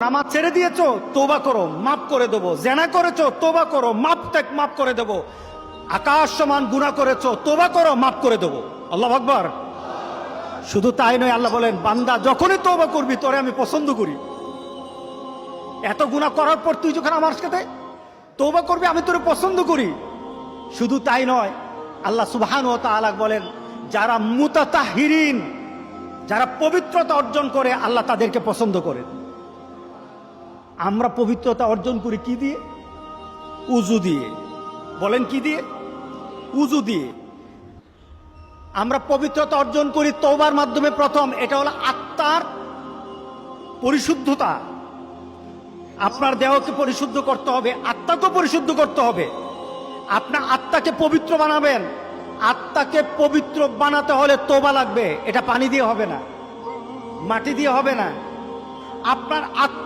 নামাজ ছেড়ে দিয়েছো, তওবা করো, মাফ করে দেবো। জেনা করেছো, তওবা করো, মাফ করে দেবো। আকাশ সমান গুনাহ করেছো, তওবা করো, মাফ করে দেবো। আল্লাহু আকবার। শুধু তাই নয়, আল্লাহ বলেন, বান্দা যখনই তওবা করবি তোরে আমি পছন্দ করি। এত গুনাহ করার পর তুই যখন আমার সাথে তওবা করবি, আমি তোরে পছন্দ করি। শুধু তাই নয়, আল্লাহ সুবহানাহু ওয়া তাআলা বলেন, যারা মুতাতাহহিরিন, যারা পবিত্রতা অর্জন করে, আল্লাহ তাদেরকে পছন্দ করেন। আমরা পবিত্রতা অর্জন করি কি দিয়ে? উযু দিয়ে। বলেন কি দিয়ে? উযু দিয়ে। আমরা পবিত্রতা অর্জন করি তওবার মাধ্যমে। প্রথম, এটা হলো আত্মার পরিশুদ্ধতা। আপনার দেহকে পরিশুদ্ধ করতে হবে, আত্মাকে পরিশুদ্ধ করতে হবে। আপনার আত্মাকে পবিত্র বানাবেন। আত্মাকে পবিত্র বানাতে হলে তওবা লাগবে। এটা পানি দিয়ে হবে না, মাটি দিয়ে হবে না। আপনার আত্মা